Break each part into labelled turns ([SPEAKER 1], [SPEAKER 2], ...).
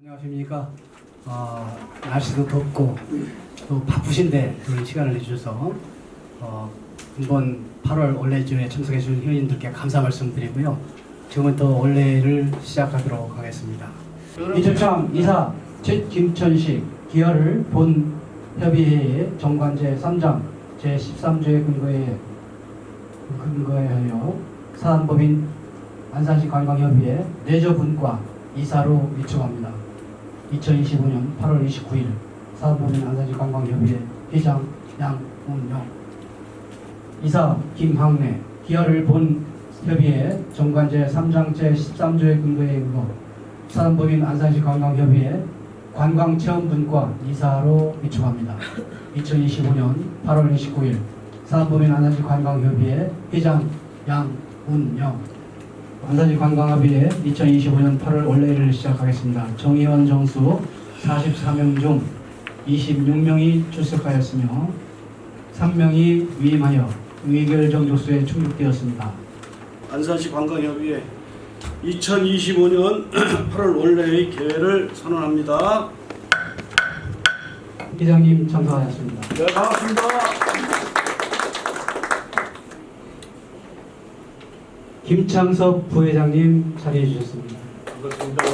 [SPEAKER 1] 안녕하십니까. 날씨도 덥고 또 바쁘신데 오늘 시간을 내주셔서 이번 8월 원래주에 참석해 주신 회원님들께 감사 말씀드리고요. 지금은 또 원래를 시작하도록 하겠습니다. 이철창 이사 김천식 기여를 본 협의회의 정관 제3장 제13조에 근거하여 사단법인 안산시 관광협의회 내조분과 이사로 위촉합니다. 2025년 8월 29일 사단법인 안산시 관광협의회 회장 양운영, 이사 김학래 기여를 본 협의회 정관 제3장 제13조의 근거에 의거 사단법인 안산시 관광협의회 관광체험분과 이사로 위촉합니다. 2025년 8월 29일 사단법인 안산시 관광협의회 회장 양운영, 안산시 관광협의회 2025년 8월 원래일을 시작하겠습니다. 정의원 정수 44명 중 26명이 출석하였으며 3명이 위임하여 의결정 조수에 충족되었습니다.
[SPEAKER 2] 안산시 관광협의회 2025년 8월 원래의 개회를 선언합니다.
[SPEAKER 1] 회장님 참석하였습니다.
[SPEAKER 2] 네, 반갑습니다.
[SPEAKER 1] 김창섭 부회장님 자리해 주셨습니다.
[SPEAKER 2] 반갑습니다.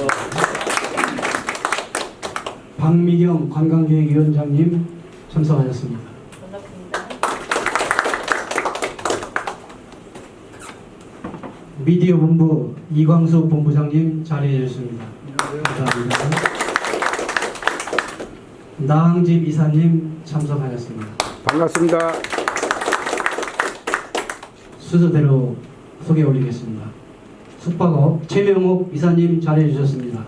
[SPEAKER 1] 박미경 관광계획위원장님 참석하셨습니다.
[SPEAKER 3] 반갑습니다.
[SPEAKER 1] 미디어 본부 이광수 본부장님 자리해 주셨습니다. 감사합니다. 나항집 이사님 참석하셨습니다.
[SPEAKER 4] 반갑습니다.
[SPEAKER 1] 순서대로 소개 올리겠습니다. 숙박업 최명옥 이사님 자리해 주셨습니다.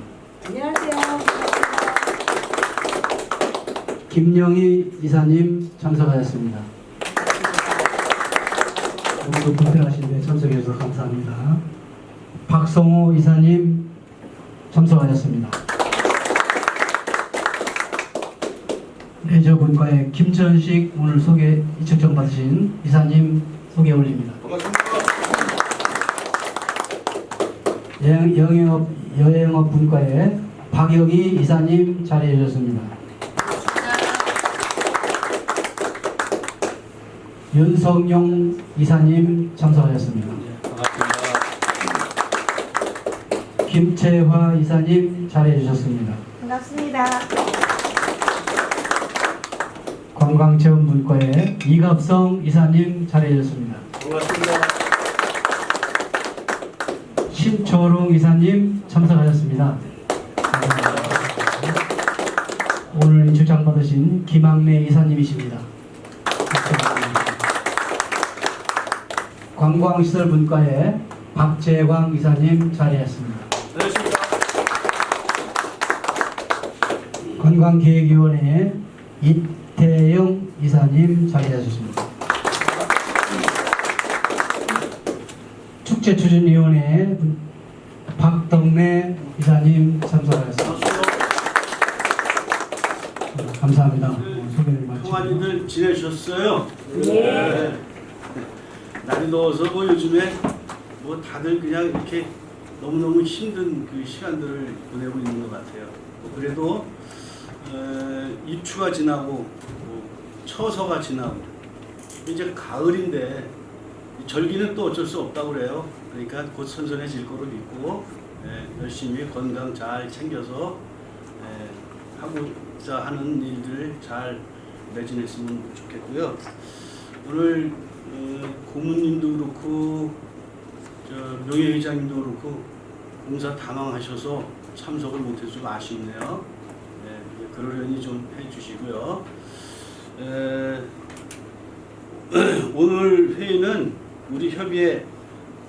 [SPEAKER 3] 안녕하세요.
[SPEAKER 1] 김영희 이사님 참석하셨습니다. 오늘도 불편하신데 참석해 주셔서 감사합니다. 박성호 이사님 참석하셨습니다. 레저분과의 김천식 오늘 소개 이측정 받으신 이사님 소개 올립니다.
[SPEAKER 2] 반갑습니다.
[SPEAKER 1] 여행업 분과의 박영희 이사님 자리해 주셨습니다. 윤성용 이사님 참석하셨습니다.
[SPEAKER 2] 반갑습니다.
[SPEAKER 1] 김채화 이사님 자리해 주셨습니다.
[SPEAKER 3] 반갑습니다.
[SPEAKER 1] 관광체험분과의 이갑성 이사님 자리해 주셨습니다.
[SPEAKER 2] 반갑습니다.
[SPEAKER 1] 신초롱 이사님 참석하셨습니다. 오늘 인출장 받으신 김학래 이사님이십니다. 관광시설분과의 박재광 이사님 자리했습니다.
[SPEAKER 2] 안녕하십니까.
[SPEAKER 1] 관광계획위원회의 이태영 이사님 자리하셨습니다. 축제추진위원회 박덕래 이사님 참석하셨습니다. 감사합니다. 소개를 마치고
[SPEAKER 2] 평안히들 지내셨어요?
[SPEAKER 3] 네.
[SPEAKER 2] 날이 더워서 요즘에 다들 그냥 이렇게 너무너무 힘든 그 시간들을 보내고 있는 것 같아요. 그래도 입추가 지나고 처서가 지나고 이제 가을인데 절기는 또 어쩔 수 없다고 그래요. 그러니까 곧 선선해질 거로 믿고 열심히 건강 잘 챙겨서 하고자 하는 일들 잘 매진했으면 좋겠고요. 오늘 고문님도 그렇고 명예회장님도 그렇고 공사 당황하셔서 참석을 못해서 좀 아쉽네요. 그러려니 좀 해주시고요. 오늘 회의는 우리 협의회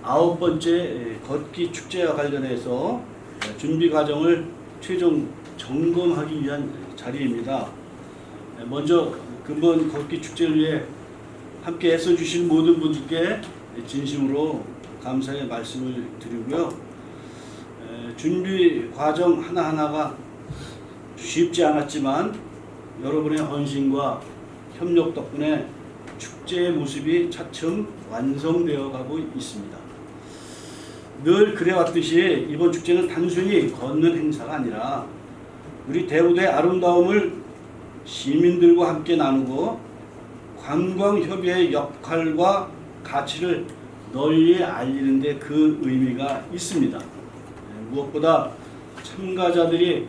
[SPEAKER 2] 9번째 걷기 축제와 관련해서 준비 과정을 최종 점검하기 위한 자리입니다. 먼저 금번 걷기 축제를 위해 함께 애써주신 모든 분들께 진심으로 감사의 말씀을 드리고요. 준비 과정 하나하나가 쉽지 않았지만 여러분의 헌신과 협력 덕분에 축제의 모습이 차츰 완성되어 가고 있습니다. 늘 그래왔듯이 이번 축제는 단순히 걷는 행사가 아니라 우리 대구도의 아름다움을 시민들과 함께 나누고 관광협의회의 역할과 가치를 널리 알리는 데 그 의미가 있습니다. 무엇보다 참가자들이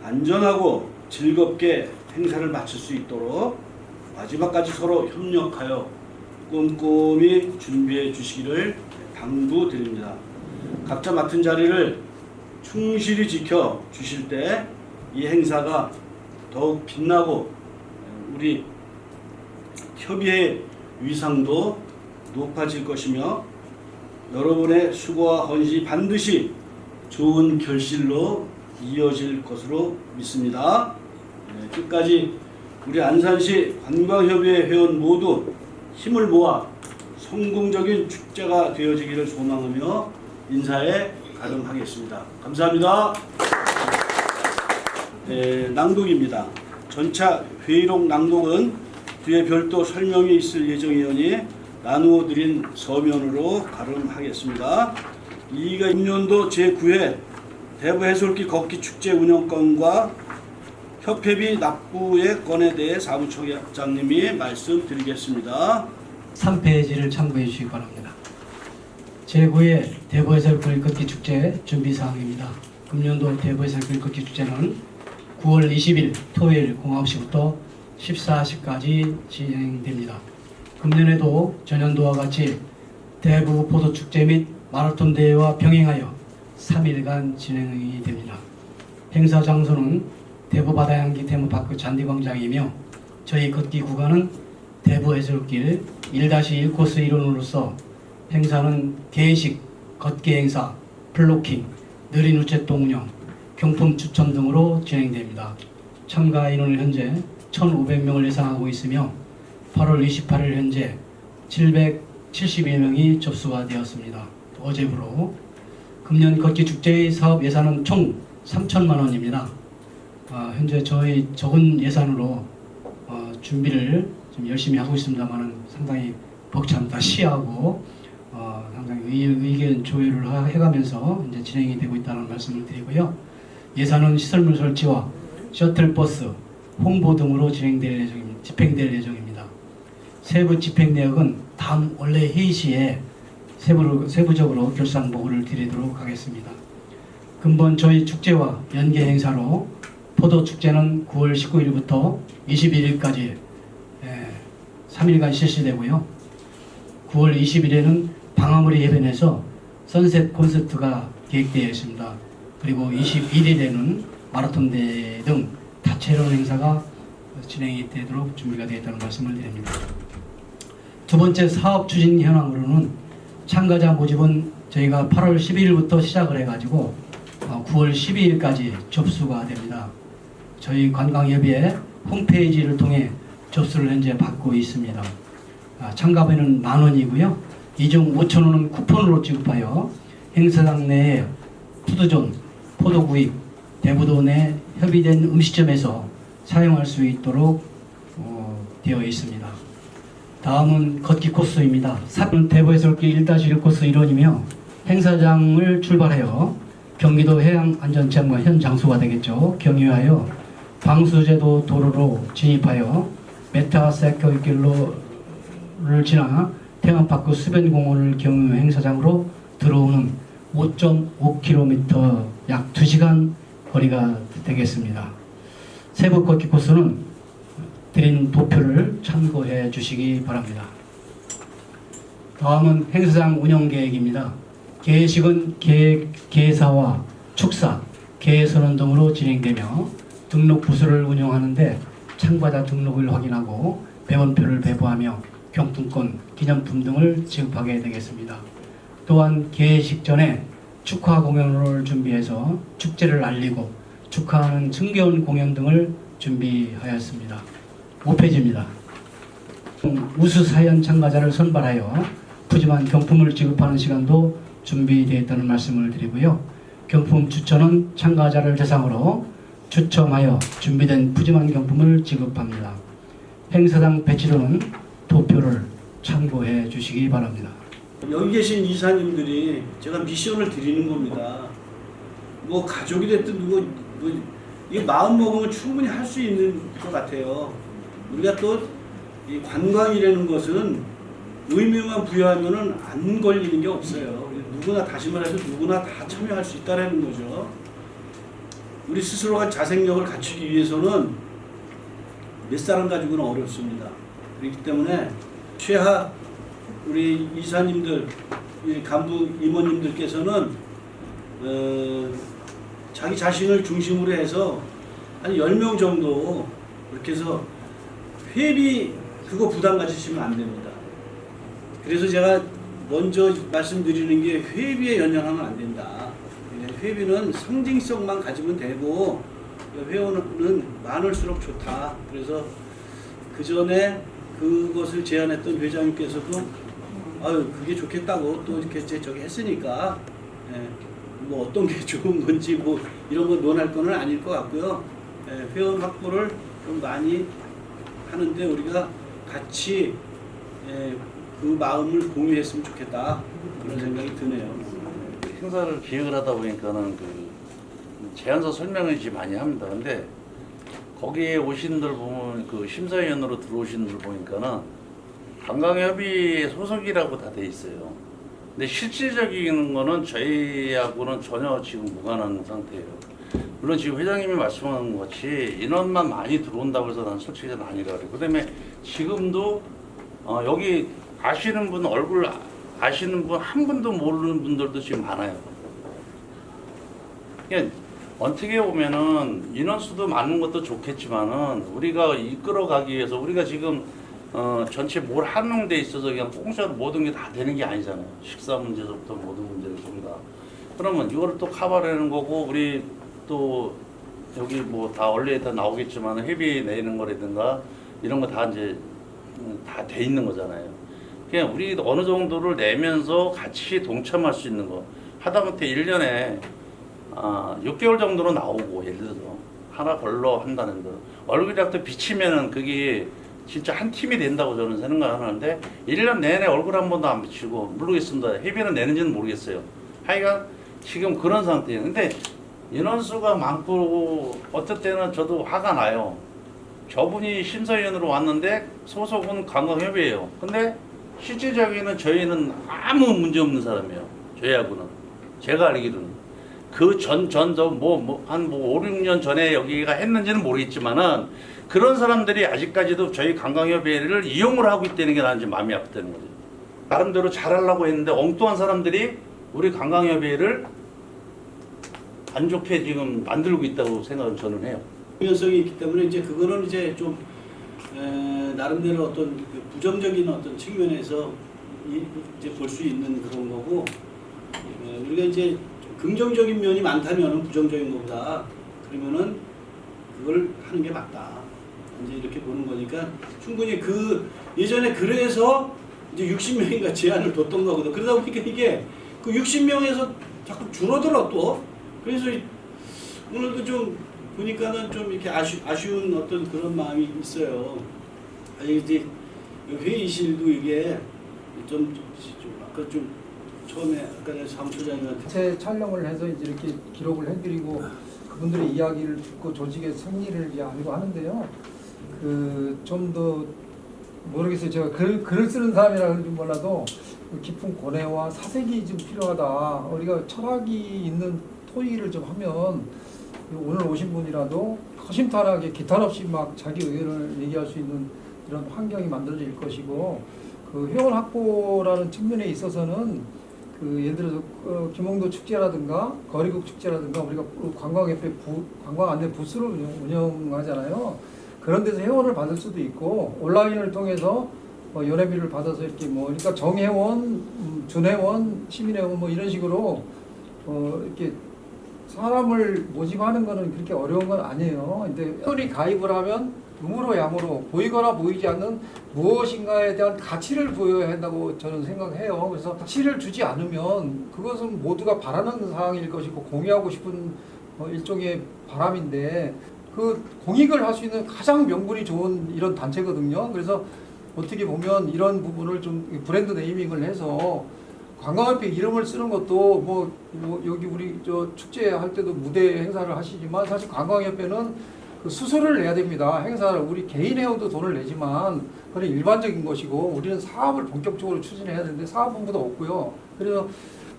[SPEAKER 2] 안전하고 즐겁게 행사를 마칠 수 있도록 마지막까지 서로 협력하여 꼼꼼히 준비해 주시기를 당부드립니다. 각자 맡은 자리를 충실히 지켜 주실 때 이 행사가 더욱 빛나고 우리 협의회의 위상도 높아질 것이며 여러분의 수고와 헌신이 반드시 좋은 결실로 이어질 것으로 믿습니다. 끝까지 우리 안산시 관광협의회 회원 모두 힘을 모아 성공적인 축제가 되어지기를 소망하며 인사에 가름하겠습니다. 감사합니다. 낭독입니다. 전차 회의록 낭독은 뒤에 별도 설명이 있을 예정이오니 나누어 드린 서면으로 가름하겠습니다. 2006년도 제9회 대구 해솔길 걷기 축제 운영권과 협회비 납부의 건에 대해 사무총장님이 말씀드리겠습니다.
[SPEAKER 1] 3페이지를 참고해 주시기 바랍니다. 제9회 대구 해솔길 걷기 축제 준비사항입니다. 금년도 대구 해솔길 걷기 축제는 9월 20일 토요일 09시부터 14시까지 진행됩니다. 금년에도 전년도와 같이 대구 포도축제 및 마라톤 대회와 병행하여 3일간 진행이 됩니다. 행사 장소는 대구 바다향기 테마파크 잔디광장이며 저희 걷기 구간은 대구 해솔길 1-1 코스 일원으로서 행사는 개식, 걷기 행사, 플로킹, 느린 우체통 운영, 경품 추첨 등으로 진행됩니다. 참가 인원은 현재 1,500명을 예상하고 있으며 8월 28일 현재 771명이 접수가 되었습니다. 어제부로 금년 걷기 축제의 사업 예산은 총 3천만 원입니다. 현재 저희 적은 예산으로 준비를 좀 열심히 하고 있습니다만 상당히 벅찹니다. 시하고 상당히 의견 조율을 해가면서 이제 진행이 되고 있다는 말씀을 드리고요. 예산은 시설물 설치와 셔틀버스, 홍보 등으로 집행될 예정입니다. 세부 집행 내역은 다음 원래 회의 시에 세부적으로 결산 보고를 드리도록 하겠습니다. 근본 저희 축제와 연계 행사로 포도 축제는 9월 19일부터 21일까지 3일간 실시되고요. 9월 20일에는 방아머리 해변에서 선셋 콘서트가 계획되어 있습니다. 그리고 21일에는 마라톤 대회 등 다채로운 행사가 진행이 되도록 준비가 되어 있다는 말씀을 드립니다. 두 번째 사업 추진 현황으로는 참가자 모집은 저희가 8월 12일부터 시작을 해가지고 9월 12일까지 접수가 됩니다. 저희 관광협의회 홈페이지를 통해 접수를 현재 받고 있습니다. 참가비는 10,000원이고요. 이 중 5,000원은 쿠폰으로 지급하여 행사장 내에 푸드존, 포도구입, 대구도 내 협의된 음식점에서 사용할 수 있도록 되어 있습니다. 다음은 걷기 코스입니다. 대구 해솔길 1-1 코스 일원이며 행사장을 출발하여 경기도 해양안전체험관 현 장소가 되겠죠. 경유하여 방수제도 도로로 진입하여 메타세커길로를 지나 테마파크 수변공원을 경유 행사장으로 들어오는 5.5km 약 2시간 거리가 되겠습니다. 세부 걷기 코스는 드린 도표를 참고해 주시기 바랍니다. 다음은 행사장 운영 계획입니다. 개식은 개사와 축사, 개선원 등으로 진행되며 등록 부스를 운영하는데 참가자 등록을 확인하고 배원표를 배부하며 경품권, 기념품 등을 지급하게 되겠습니다. 또한 개식 전에 축하 공연을 준비해서 축제를 알리고 축하하는 승겨운 공연 등을 준비하였습니다. 5페이지입니다. 우수 사연 참가자를 선발하여 푸짐한 경품을 지급하는 시간도 준비되어 있다는 말씀을 드리고요. 경품 추천은 참가자를 대상으로 추첨하여 준비된 푸짐한 경품을 지급합니다. 행사장 배치로는 도표를 참고해 주시기 바랍니다.
[SPEAKER 2] 여기 계신 이사님들이 제가 미션을 드리는 겁니다. 뭐 가족이 됐든 누구 이 마음 먹으면 충분히 할 수 있는 것 같아요. 우리가 또 이 관광이라는 것은 의미만 부여하면은 안 걸리는 게 없어요. 누구나 다시 말해서 누구나 다 참여할 수 있다라는 거죠. 우리 스스로가 자생력을 갖추기 위해서는 몇 사람 가지고는 어렵습니다. 그렇기 때문에 최하 우리 이사님들, 간부 임원님들께서는 자기 자신을 중심으로 해서 한 10명 정도 그렇게 해서 회비 그거 부담 가지시면 안 됩니다. 그래서 제가 먼저 말씀드리는 게 회비에 연연하면 안 된다. 회비는 상징성만 가지면 되고 회원은 많을수록 좋다. 그래서 그 전에 그것을 제안했던 회장님께서도 아유 그게 좋겠다고 또 이렇게 저기 했으니까 뭐 어떤 게 좋은 건지 뭐 이런 거 논할 거는 아닐 것 같고요. 회원 확보를 좀 많이 하는데 우리가 같이 그 마음을 공유했으면 좋겠다 그런 생각이 드네요.
[SPEAKER 4] 행사를 기획을 하다 보니까는 그 제안서 설명을 이제 많이 합니다. 근데 거기에 오신 분들 보면 그 심사위원으로 들어오신 분들 보니까는 관광협의 소속이라고 다 돼 있어요. 근데 실질적인 거는 저희하고는 전혀 지금 무관한 상태예요. 물론 지금 회장님이 말씀하는 것 같이 인원만 많이 들어온다고 해서 난 솔직히 는 아니라 그래요. 그 다음에 지금도 여기 아시는 분 얼굴 아시는 분 한 분도 모르는 분들도 지금 많아요. 그러니까 어떻게 보면은 인원수도 많은 것도 좋겠지만은 우리가 이끌어가기 위해서 우리가 지금 전체 뭘 하는 데 있어서 그냥 공짜로 모든 게 다 되는 게 아니잖아요. 식사 문제부터 모든 문제를 전부 다. 그러면 이거를 또 커버하는 거고 우리 또 여기 뭐 다 원래 다 나오겠지만 회비 내는 거라든가 이런 거 다 이제 다 돼 있는 거잖아요. 그냥 우리 어느 정도를 내면서 같이 동참할 수 있는 거 하다못해 1년에 6개월 정도로 나오고 예를 들어서 하나 걸러 한다는 거 얼굴이랑 또 비치면은 그게 진짜 한 팀이 된다고 저는 생각하는데 1년 내내 얼굴 한 번도 안 비치고 모르겠습니다. 회비는 내는지는 모르겠어요. 하여간 지금 그런 상태예요. 근데 인원수가 많고 어떨 때는 저도 화가 나요. 저분이 심사위원으로 왔는데 소속은 관광협의회예요. 근데 실질적인 저희는 아무 문제 없는 사람이에요. 저희하고는 제가 알기로는 그 전도 한 5, 6년 전에 여기가 했는지는 모르겠지만은 그런 사람들이 아직까지도 저희 관광협의회를 이용을 하고 있다는 게 나는 지금 마음이 아프다는 거죠. 나름대로 잘하려고 했는데 엉뚱한 사람들이 우리 관광협의회를 안 좋게 지금 만들고 있다고 생각을 저는 해요.
[SPEAKER 2] 공연성이 있기 때문에 이제 그거는 이제 좀 나름대로 어떤 그 부정적인 어떤 측면에서 이제 볼 수 있는 그런 거고 우리가 이제 긍정적인 면이 많다면은 부정적인 것보다 그러면은 그걸 하는 게 맞다. 이제 이렇게 보는 거니까 충분히 그 예전에 그래서 이제 60명인가 제한을 뒀던 거거든. 그러다 보니까 이게 그 60명에서 자꾸 줄어들어 또. 그래서 오늘도 좀 보니까는 좀 이렇게 아쉬운 어떤 그런 마음이 있어요. 아니 이제 회의실도 이게 좀 아까 좀 처음에 아까 사무처장님한테
[SPEAKER 5] 제 촬영을 해서 이제 이렇게 기록을 해드리고 그분들의 이야기를 듣고 조직의 승리를 이제 알고 하는데요. 그 좀 더 모르겠어요. 제가 글을 쓰는 사람이라 그런지 몰라도 깊은 고뇌와 사색이 좀 필요하다. 우리가 철학이 있는 토의를 좀 하면 오늘 오신 분이라도 허심탄회하게 기탄 없이 막 자기 의견을 얘기할 수 있는 이런 환경이 만들어질 것이고 그 회원 확보라는 측면에 있어서는 그 예를 들어서 김홍도 축제라든가 거리국 축제라든가 우리가 관광협회 관광 안내 부스를 운영하잖아요. 그런 데서 회원을 받을 수도 있고 온라인을 통해서 연회비를 받아서 이렇게 뭐 그러니까 정회원, 준회원, 시민회원 뭐 이런 식으로 이렇게 사람을 모집하는 거는 그렇게 어려운 건 아니에요. 근데 회원이 가입을 하면 음으로 양으로 보이거나 보이지 않는 무엇인가에 대한 가치를 보여야 한다고 저는 생각해요. 그래서 가치를 주지 않으면 그것은 모두가 바라는 사항일 것이고 공유하고 싶은 일종의 바람인데 그 공익을 할 수 있는 가장 명분이 좋은 이런 단체거든요. 그래서 어떻게 보면 이런 부분을 좀 브랜드 네이밍을 해서 관광협회 이름을 쓰는 것도 뭐 여기 우리 저 축제 할 때도 무대 행사를 하시지만 사실 관광협회는 그 수수료를 내야 됩니다. 행사를 우리 개인 회원도 돈을 내지만 그건 일반적인 것이고 우리는 사업을 본격적으로 추진해야 되는데 사업본부도 없고요. 그래서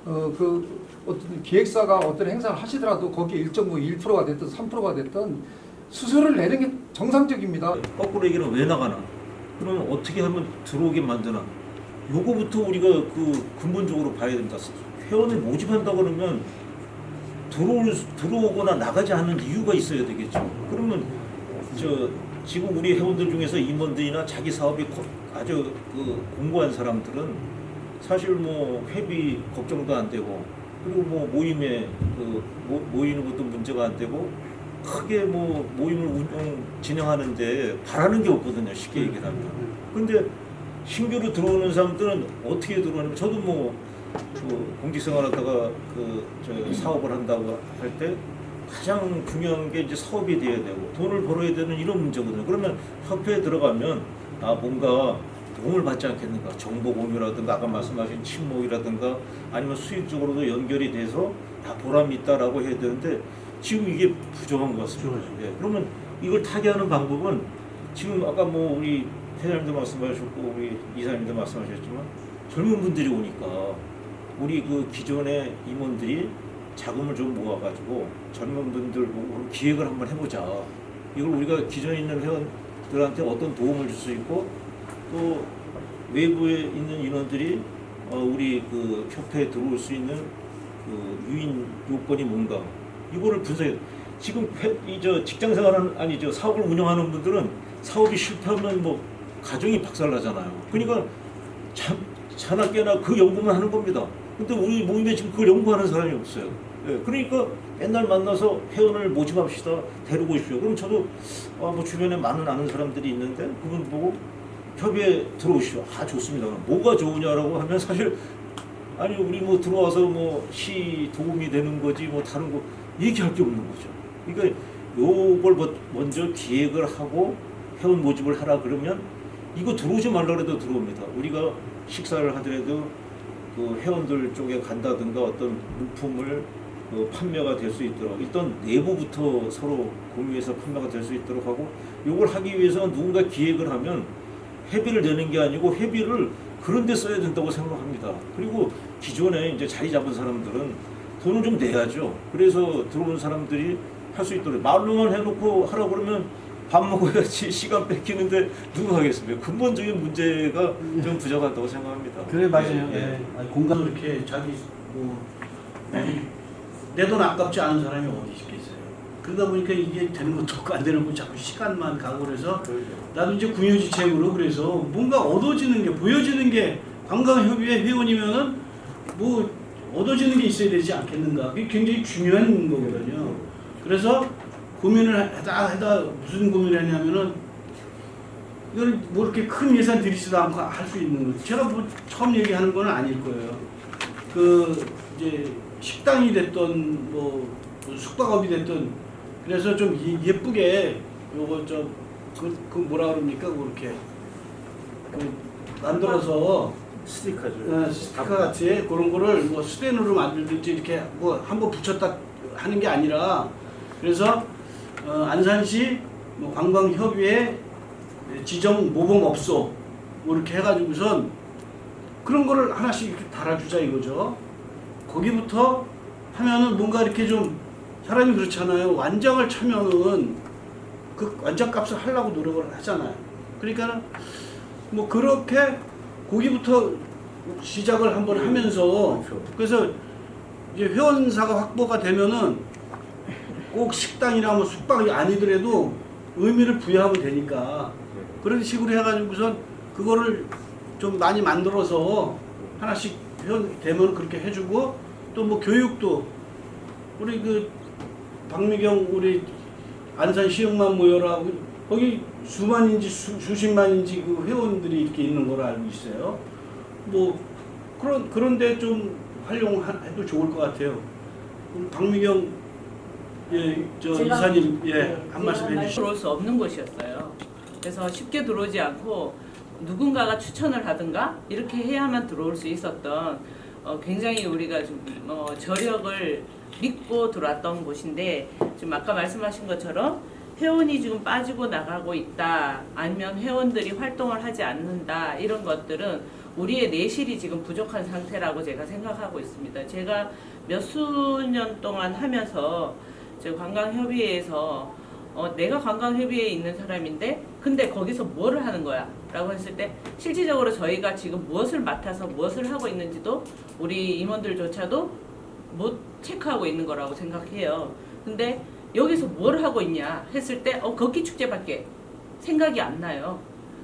[SPEAKER 5] 그 어떤 기획사가 어떤 행사를 하시더라도 거기에 일정 뭐 1%가 됐든 3%가 됐든 수수료를 내는 게 정상적입니다.
[SPEAKER 6] 거꾸로 얘기는 왜 나가나? 그럼 어떻게 하면 들어오게 만드나? 요거부터 우리가 그 근본적으로 봐야 된다. 회원을 모집한다 그러면 들어오거나 나가지 않는 이유가 있어야 되겠죠. 그러면 지금 우리 회원들 중에서 임원들이나 자기 사업이 아주 그 공고한 사람들은 사실 뭐 회비 걱정도 안 되고 그리고 뭐 모임에 모이는 것도 문제가 안 되고 크게 뭐 모임을 진행하는데 바라는 게 없거든요. 쉽게 얘기하면. 근데 신규로 들어오는 사람들은 어떻게 들어오냐면 저도 뭐 공직생활 하다가 사업을 한다고 할 때 가장 중요한 게 이제 사업이 돼야 되고 돈을 벌어야 되는 이런 문제거든요. 그러면 협회에 들어가면 뭔가 도움을 받지 않겠는가. 정보 공유라든가 아까 말씀하신 친목이라든가 아니면 수익적으로도 연결이 돼서 보람이 있다라고 해야 되는데 지금 이게 부족한 것 같습니다. 예, 그러면 이걸 타개하는 방법은 지금 아까 뭐 우리 회장님도 말씀하셨고 우리 이사님도 말씀하셨지만 젊은 분들이 오니까 우리 그 기존의 임원들이 자금을 좀 모아가지고 젊은 분들 보고 기획을 한번 해보자. 이걸 우리가 기존에 있는 회원들한테 어떤 도움을 줄 수 있고 또 외부에 있는 인원들이 우리 그 협회에 들어올 수 있는 그 유인 요건이 뭔가 이거를 분석해. 지금 직장생활하는 사업을 운영하는 분들은 사업이 실패하면 뭐 가정이 박살나잖아요. 그러니까 자나 깨나 그 연구만 하는 겁니다. 근데 우리 모임에 지금 그걸 연구하는 사람이 없어요. 예, 그러니까 맨날 만나서 회원을 모집합시다. 데리고 오십시오. 그럼 저도 뭐 주변에 많은 아는 사람들이 있는데 그분 보고 협의에 들어오시오. 좋습니다. 뭐가 좋으냐라고 하면 사실 우리 뭐 들어와서 뭐 시 도움이 되는 거지 뭐 다른 거 얘기할 게 없는 거죠. 그러니까 요걸 먼저 기획을 하고 회원 모집을 하라 그러면 이거 들어오지 말라 그래도 들어옵니다. 우리가 식사를 하더라도 그 회원들 쪽에 간다든가 어떤 물품을 판매가 될 수 있도록 일단 내부부터 서로 공유해서 판매가 될 수 있도록 하고 요걸 하기 위해서는 누군가 기획을 하면 회비를 내는 게 아니고 회비를 그런 데 써야 된다고 생각합니다. 그리고 기존에 이제 자리 잡은 사람들은 돈을 좀 내야죠. 그래서 들어온 사람들이 할 수 있도록 말로만 해놓고 하라 그러면 밥 먹어야지 시간 뺏기는데 누가 하겠습니까? 근본적인 문제가 좀 부족하다고 생각합니다.
[SPEAKER 2] 그래 맞아요.
[SPEAKER 6] 예.
[SPEAKER 2] 공간 이렇게 자기 내 돈 아깝지 않은 사람이 어디 있겠어요. 그러다 보니까 이게 되는 것도 없고 안 되는 거 자꾸 시간만 가고 그래서 나도 이제 궁여지책으로 그래서 뭔가 얻어지는 게 보여지는 게 관광협의회 회원이면은 뭐 얻어지는 게 있어야 되지 않겠는가. 그게 굉장히 중요한 거거든요. 그래서 고민을 하다 무슨 고민을 했냐면은 이걸 뭐 이렇게 큰 예산 들이지도 않고 할 수 있는 거. 제가 뭐 처음 얘기하는 건 아닐 거예요. 이제 식당이 됐던 뭐 숙박업이 됐던 그래서 좀 예쁘게 요거 그 뭐라 그럽니까 그렇게 만들어서
[SPEAKER 6] 스티커죠.
[SPEAKER 2] 스티커 같이 그런 거를 뭐 스텐으로 만들든지 이렇게 뭐 한번 붙였다 하는 게 아니라 그래서 안산시 뭐 관광협의회 지정 모범업소 뭐 이렇게 해가지고선 그런 거를 하나씩 이렇게 달아주자 이거죠. 거기부터 하면은 뭔가 이렇게 좀 사람이 그렇잖아요. 완장을 차면은 그 완장값을 하려고 노력을 하잖아요. 그러니까 뭐 그렇게 거기부터 시작을 한번 하면서 그래서 이제 회원사가 확보가 되면은 꼭 식당이나 뭐 숙박이 아니더라도 의미를 부여하면 되니까 그런 식으로 해가지고선 그거를 좀 많이 만들어서 하나씩 회원 되면 그렇게 해주고 또 뭐 교육도 우리 그 박미경 우리 안산 시흥만 모여라 거기 수만인지 수십만인지 그 회원들이 이렇게 있는 걸로 알고 있어요. 뭐 그런데 좀 활용해도 좋을 것 같아요. 우리 박미경 이사님 한 말씀 해주시죠.
[SPEAKER 7] 들어올 수 없는 곳이었어요. 그래서 쉽게 들어오지 않고 누군가가 추천을 하든가 이렇게 해야만 들어올 수 있었던 굉장히 우리가 좀 저력을 믿고 들어왔던 곳인데 지금 아까 말씀하신 것처럼 회원이 지금 빠지고 나가고 있다 아니면 회원들이 활동을 하지 않는다 이런 것들은 우리의 내실이 지금 부족한 상태라고 제가 생각하고 있습니다. 제가 몇 수년 동안 하면서 관광협의회에서 내가 관광협의회에 있는 사람인데 근데 거기서 뭐를 하는 거야? 라고 했을 때 실질적으로 저희가 지금 무엇을 맡아서 무엇을 하고 있는지도 우리 임원들조차도 못 체크하고 있는 거라고 생각해요. 근데 여기서 뭘 하고 있냐 했을 때 걷기 축제밖에 생각이 안 나요.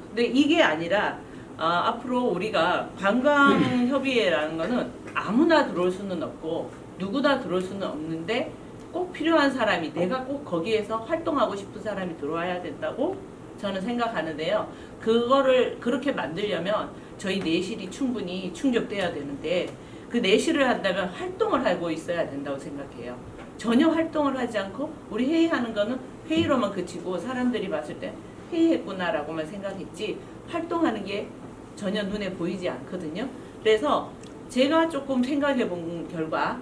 [SPEAKER 7] 근데 이게 아니라 앞으로 우리가 관광협의회라는 거는 아무나 들어올 수는 없고 누구나 들어올 수는 없는데 꼭 필요한 사람이 내가 꼭 거기에서 활동하고 싶은 사람이 들어와야 된다고 저는 생각하는데요. 그거를 그렇게 만들려면 저희 내실이 충분히 충족돼야 되는데 그 내실을 한다면 활동을 하고 있어야 된다고 생각해요. 전혀 활동을 하지 않고 우리 회의하는 거는 회의로만 그치고 사람들이 봤을 때 회의했구나라고만 생각했지 활동하는 게 전혀 눈에 보이지 않거든요. 그래서 제가 조금 생각해 본 결과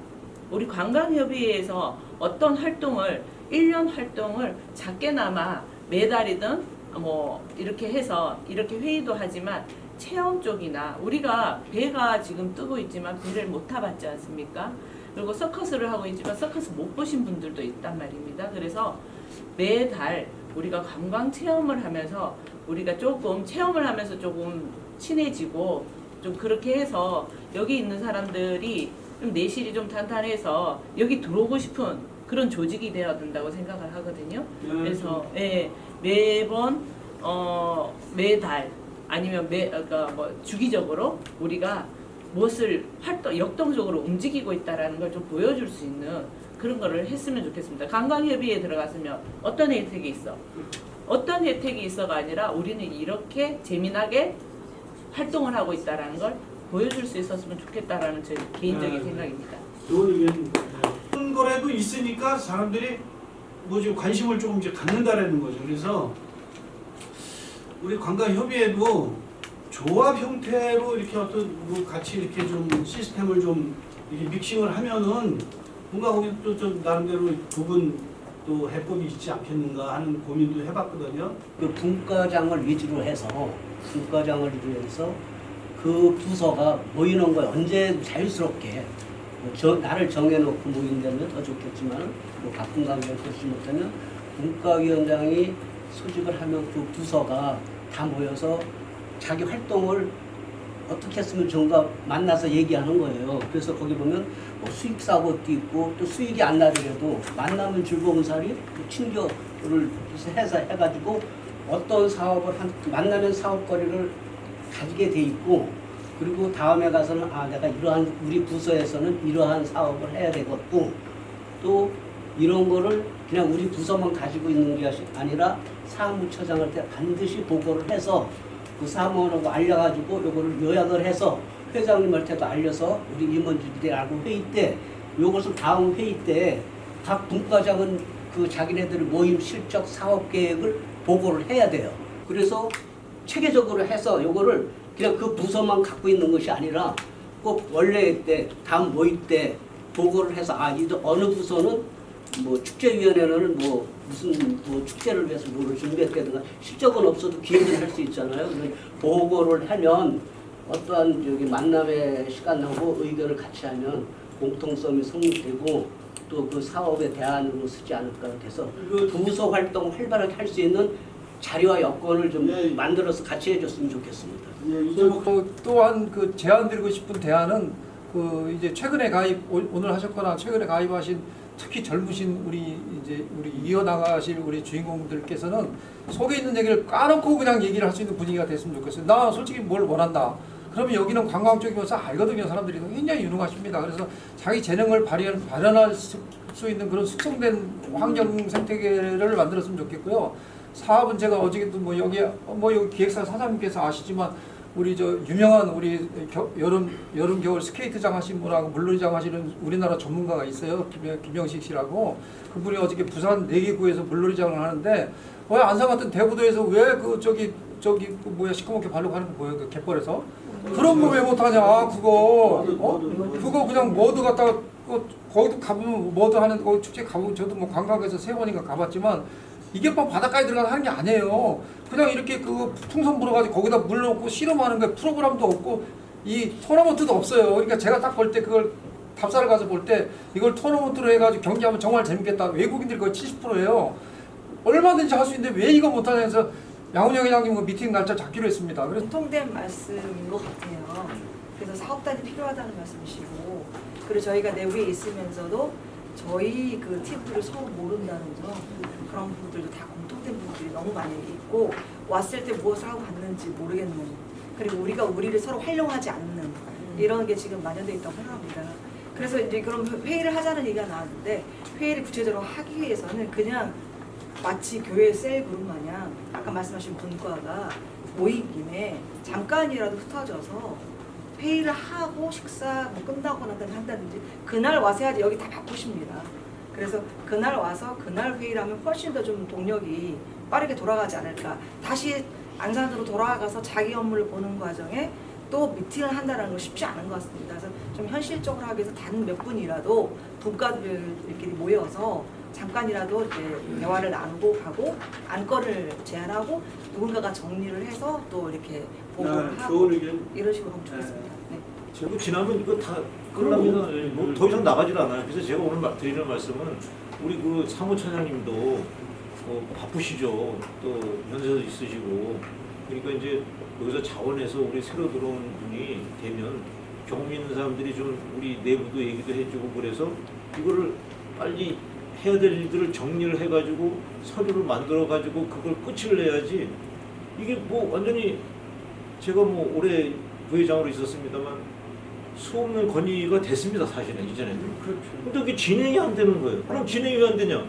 [SPEAKER 7] 우리 관광협의회에서 어떤 활동을 1년 활동을 작게나마 매달이든 뭐 이렇게 해서 이렇게 회의도 하지만 체험 쪽이나 우리가 배가 지금 뜨고 있지만 배를 못 타봤지 않습니까? 그리고 서커스를 하고 있지만 서커스 못 보신 분들도 있단 말입니다. 그래서 매달 우리가 관광 체험을 하면서 우리가 조금 체험을 하면서 조금 친해지고 좀 그렇게 해서 여기 있는 사람들이 좀 내실이 좀 탄탄해서 여기 들어오고 싶은 그런 조직이 되어야 된다고 생각을 하거든요. 그래서 매번 매달 아니면 그러니까 뭐 주기적으로 우리가 무엇을 역동적으로 움직이고 있다라는 걸 좀 보여줄 수 있는 그런 거를 했으면 좋겠습니다. 관광협의회에 들어갔으면 어떤 혜택이 있어? 어떤 혜택이 있어가 아니라 우리는 이렇게 재미나게 활동을 하고 있다라는 걸 보여줄 수 있었으면 좋겠다라는 제 개인적인 생각입니다.
[SPEAKER 2] 좋은 의견입니다. 그런 거라도 있으니까 사람들이 뭐지 관심을 조금 이제 갖는다라는 거죠. 그래서 우리 관광협의회도 조합 형태로 이렇게 어떤 뭐 같이 이렇게 좀 시스템을 좀 이렇게 믹싱을 하면은 뭔가 거기 또 좀 나름대로 부분 또 해법이 있지 않겠는가 하는 고민도 해봤거든요.
[SPEAKER 8] 그 분과장을 위주로 해서 그 부서가 모이는 거에 언제 자유스럽게 나를 정해놓고 모인다면 더 좋겠지만 뭐 바쁜 관계를 그렇지 못하면 분과위원장이 소집을 하면 그 부서가 다 모여서 자기 활동을 어떻게 했으면 좋은가 만나서 얘기하는 거예요. 그래서 거기 보면 뭐 수익 사고도 있고 또 수익이 안 나더라도 만나면 즐거운 살이 친교를 해가지고 어떤 사업을 만나면 사업거리를 가지게 돼 있고 그리고 다음에 가서는 내가 이러한 우리 부서에서는 이러한 사업을 해야 되겠고 또 이런 거를 그냥 우리 부서만 가지고 있는 게 아니라 사무처장한테 반드시 보고를 해서 그 사무원하고 알려가지고 요거를 요약을 해서 회장님한테도 알려서 우리 임원들이 알고 회의 때 요것을 다음 회의 때 각 분과장은 그 자기네들 모임 실적 사업 계획을 보고를 해야 돼요. 그래서 체계적으로 해서 요거를 그냥 그 부서만 갖고 있는 것이 아니라 꼭 원래 때 다음 모임 때 보고를 해서 어느 부서는 뭐 축제위원회는 뭐 무슨 뭐 축제를 위해서 뭐를 준비했다든가 실적은 없어도 기획을 할 수 있잖아요. 보고를 하면 어떠한 저기 만남의 시간하고 의견을 같이 하면 공통성이 성립되고 또 그 사업의 대안으로 쓰지 않을까 해서 부서 활동 활발하게 할 수 있는 자료와 여건을 좀 만들어서 같이 해줬으면 좋겠습니다.
[SPEAKER 5] 또한 그 제안드리고 싶은 대안은 그 이제 최근에 오늘 하셨거나 최근에 가입하신 특히 젊으신 우리 이어나가실 우리 주인공들께서는 속에 있는 얘기를 까놓고 그냥 얘기를 할 수 있는 분위기가 됐으면 좋겠어요. 나 솔직히 뭘 원한다. 그러면 여기는 관광 쪽이면서 알거든요. 사람들이 굉장히 유능하십니다. 그래서 자기 재능을 발현할 수 있는 그런 숙성된 환경 생태계를 만들었으면 좋겠고요. 사업은 제가 어저께도 여기 기획사 사장님께서 아시지만 우리 저 유명한 우리 여름 겨울 스케이트장 하신 분하고 물놀이장 하시는 우리나라 전문가가 있어요. 김영식 씨라고. 그분이 어저께 부산 4개 구에서 물놀이장을 하는데 왜 안산 같은 대부도에서 왜 그 저기 그 뭐야 시커멓게 발로 가는 거 뭐예요? 그 갯벌에서 그런 거 왜 못하냐? 그거 그거 그냥 머드 갖다가 거기도 가보면 머드 하는 거기 축제 가보면 저도 뭐 관광에서 3번인가 가봤지만 이게 뭐 바닷가에 들어가서 하는 게 아니에요. 그냥 이렇게 그 풍선 불어가지고 거기다 물 넣고 실험하는 거에 프로그램도 없고 이 토너먼트도 없어요. 그러니까 제가 딱 볼 때 그걸 답사를 가서 볼 때 이걸 토너먼트로 해가지고 경기하면 정말 재밌겠다. 외국인들이 거의 70%예요. 얼마든지 할 수 있는데 왜 이거 못하냐 해서 양훈영 회장님 그 미팅 날짜 잡기로 했습니다. 그래서
[SPEAKER 3] 공통된 말씀인 것 같아요. 그래서 사업단이 필요하다는 말씀이시고, 그리고 저희가 내부에 있으면서도 저희 그 팁들을 서로 모른다는 점, 그런 부분들도 다 공통된 부분들이 너무 많이 있고, 왔을 때 무엇을 하고 갔는지 모르겠는, 그리고 우리가 우리를 서로 활용하지 않는 이런 게 지금 만연되어 있다고 생각합니다. 그래서 이제 그럼 회의를 하자는 얘기가 나왔는데, 회의를 구체적으로 하기 위해서는 그냥 마치 교회 셀 그룹 마냥 아까 말씀하신 분과가 모인 김에 잠깐이라도 흩어져서 회의를 하고 식사 뭐 끝나거나 한다든지 그날 와서 해야지. 여기 다 바쁘십니다. 그래서 그날 와서 그날 회의를 하면 훨씬 더 좀 동력이 빠르게 돌아가지 않을까. 다시 안산으로 돌아가서 자기 업무를 보는 과정에 또 미팅을 한다는 건 쉽지 않은 것 같습니다. 그래서 좀 현실적으로 하기 위해서 단 몇 분이라도 분과들끼리 모여서 잠깐이라도 이제 대화를 나누고 가고 안건을 제안하고 누군가가 정리를 해서 또 이렇게 보고를 하고
[SPEAKER 2] 좋은 의견.
[SPEAKER 3] 이런 식으로 하면 좋겠습니다. 네.
[SPEAKER 6] 제가 지나면 이거 다 끝납니다. 뭐더 이상 나가질 않아요. 그래서 제가 오늘 드리는 말씀은 우리 그 사무처장님도 바쁘시죠. 또 연세도 있으시고 그러니까 이제 여기서 자원해서 우리 새로 들어온 분이 되면 경험 있는 사람들이 좀 우리 내부도 얘기도 해주고 그래서 이거를 빨리 해야 될 일들을 정리를 해가지고 서류를 만들어가지고 그걸 끝을 내야지. 이게 뭐 완전히 제가 뭐 올해 부회장으로 있었습니다만 수 없는 건의가 됐습니다. 사실은 이전에도. 근데 그게 진행이 안 되는 거예요. 그럼 진행이 왜 안 되냐?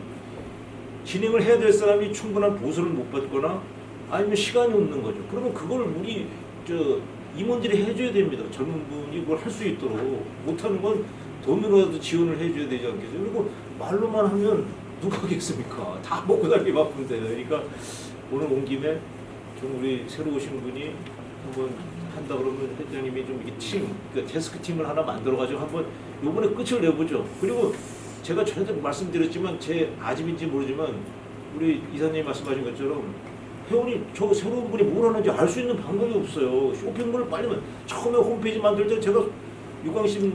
[SPEAKER 6] 진행을 해야 될 사람이 충분한 보수를 못 받거나 아니면 시간이 없는 거죠. 그러면 그걸 우리 임원들이 해줘야 됩니다. 젊은 분이 그걸 할 수 있도록. 못하는 건 돈으로라도 지원을 해줘야 되지 않겠어요? 그리고 말로만 하면 누가 하겠습니까? 다 먹고 살기 바쁜데. 그러니까 오늘 온 김에 좀 우리 새로 오신 분이 한번 한다 그러면 회장님이 좀 이렇게 그러니까 데스크 팀을 하나 만들어가지고 한번 요번에 끝을 내보죠. 그리고 제가 전에도 말씀드렸지만 제 아집인지 모르지만 우리 이사님이 말씀하신 것처럼 회원이 저 새로운 분이 뭘 하는지 알 수 있는 방법이 없어요. 쇼핑몰을 빨리 처음에 홈페이지 만들 때 제가 유광신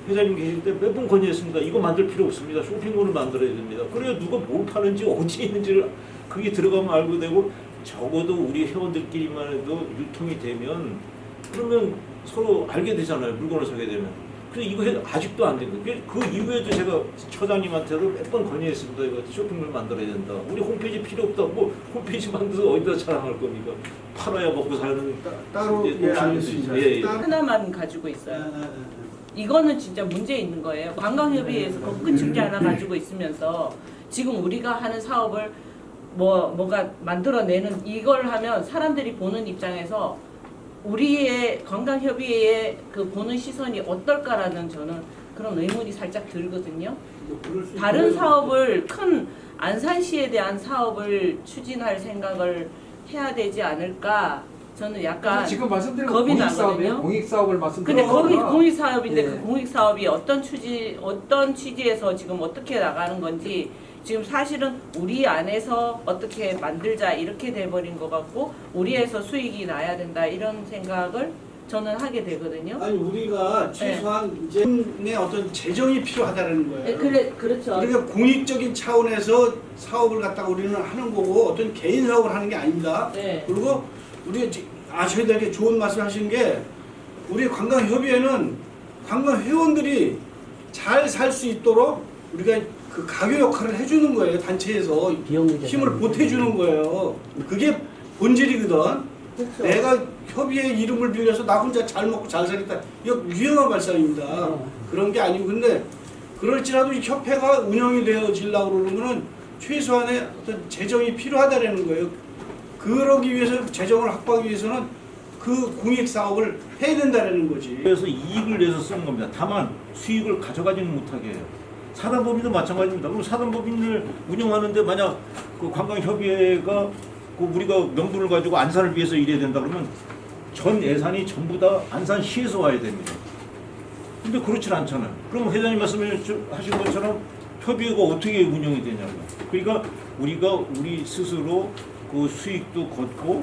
[SPEAKER 6] 회장님 계실 때 몇 번 건의했습니다. 이거 만들 필요 없습니다. 쇼핑몰을 만들어야 됩니다. 그래야 누가 뭘 파는지 어디 있는지를 그게 들어가면 알고 되고 적어도 우리 회원들끼리만 해도 유통이 되면 그러면 서로 알게 되잖아요. 물건을 사게 되면. 그래서 이거 아직도 안 된 거예요. 그 이후에도 제가 처장님한테도 몇 번 건의했습니다. 이거 쇼핑몰 만들어야 된다. 우리 홈페이지 필요 없다. 뭐 홈페이지 만들어서 어디다 자랑할 겁니까? 팔아야 먹고 사는.
[SPEAKER 2] 따로 알겠습니다.
[SPEAKER 6] 예.
[SPEAKER 7] 하나만 가지고 있어요. 이거는 진짜 문제 있는 거예요. 관광협의회에서 큰 축제 하나 가지고 있으면서 지금 우리가 하는 사업을 뭐가 만들어내는 이걸 하면 사람들이 보는 입장에서 우리의 관광협의회의 그 보는 시선이 어떨까라는 저는 그런 의문이 살짝 들거든요. 다른 사업을 큰 안산시에 대한 사업을 추진할 생각을 해야 되지 않을까. 저는 약간
[SPEAKER 5] 지금 말씀드린 건
[SPEAKER 7] 겁이
[SPEAKER 5] 공익사업이에요.
[SPEAKER 7] 나거든요.
[SPEAKER 5] 공익사업을
[SPEAKER 7] 근데
[SPEAKER 5] 말씀드린
[SPEAKER 7] 거기
[SPEAKER 5] 거구나.
[SPEAKER 7] 공익사업인데
[SPEAKER 5] 예.
[SPEAKER 7] 그 공익사업이 어떤 취지에서 지금 어떻게 나가는 건지 지금 사실은 우리 안에서 어떻게 만들자 이렇게 돼버린 것 같고 우리에서 수익이 나야 된다 이런 생각을 저는 하게 되거든요.
[SPEAKER 2] 아니 우리가 최소한 이제의 어떤 재정이 필요하다는 거예요.
[SPEAKER 7] 그렇죠.
[SPEAKER 2] 우리가 공익적인 차원에서 사업을 갖다가 우리는 하는 거고 어떤 개인 사업을 하는 게 아닙니다.
[SPEAKER 7] 네.
[SPEAKER 2] 그리고 우리가 아셔야 될 게 좋은 말씀 하신 게 우리 관광협의회는 관광 회원들이 잘 살 수 있도록 우리가 그 가교 역할을 해주는 거예요. 단체에서 힘을 보태주는 거예요. 그게 본질이거든.
[SPEAKER 3] 그렇죠.
[SPEAKER 2] 내가 협의회 이름을 빌려서 나 혼자 잘 먹고 잘 살겠다. 이거 위험한 발상입니다. 그런 게 아니고 근데 그럴지라도 이 협회가 운영이 되어지려고 그러면은 최소한의 어떤 재정이 필요하다라는 거예요. 그러기 위해서 재정을 확보하기 위해서는 그 공익 사업을 해야 된다는 거지.
[SPEAKER 6] 그래서 이익을 내서 쓰는 겁니다. 다만 수익을 가져가지는 못하게 해요. 사단법인도 마찬가지입니다. 그럼 사단법인을 운영하는데 만약 그 관광협의회가 그 우리가 명분을 가지고 안산을 위해서 일해야 된다 그러면 전 예산이 전부 다 안산시에서 와야 됩니다. 근데 그렇진 않잖아요. 그럼 회장님 말씀하신 것처럼 협의회가 어떻게 운영이 되냐고요. 그러니까 우리가 우리 스스로 그 수익도 걷고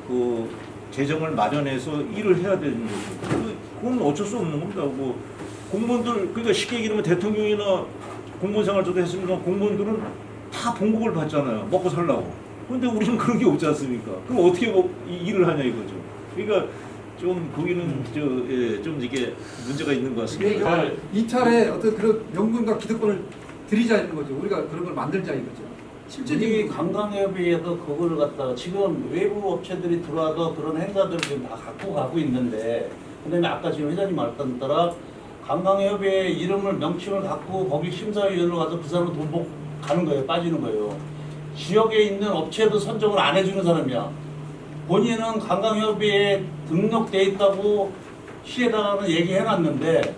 [SPEAKER 6] 그 재정을 마련해서 일을 해야 되는 거죠. 그건 어쩔 수 없는 겁니다. 뭐 공무원들 그러니까 쉽게 얘기하면 대통령이나 공무원 생활 저도 했으니까 공무원들은 다 봉급을 받잖아요. 먹고 살라고. 그런데 우리는 그런 게 없지 않습니까? 그럼 어떻게 일을 하냐 이거죠. 그러니까 좀 거기는 좀 이게 문제가 있는 것 같습니다.
[SPEAKER 5] 이 차례 어떤 그런 명분과 기득권을 드리자는 거죠. 우리가 그런 걸 만들자 이거죠.
[SPEAKER 4] 우리
[SPEAKER 5] 실질적인
[SPEAKER 4] 관광협의회도 그거를 갖다가 지금 외부 업체들이 들어와서 그런 행사들을 지금 다 갖고 가고 있는데, 그다음에 아까 지금 회장님 말씀 따라 관광협의회 이름을 명칭을 갖고 거기 심사위원으로 가서 그 사람을 돈 먹고 가는 거예요. 빠지는 거예요. 지역에 있는 업체도 선정을 안 해주는 사람이야. 본인은 관광협의회에 등록돼 있다고 시에다가는 얘기해놨는데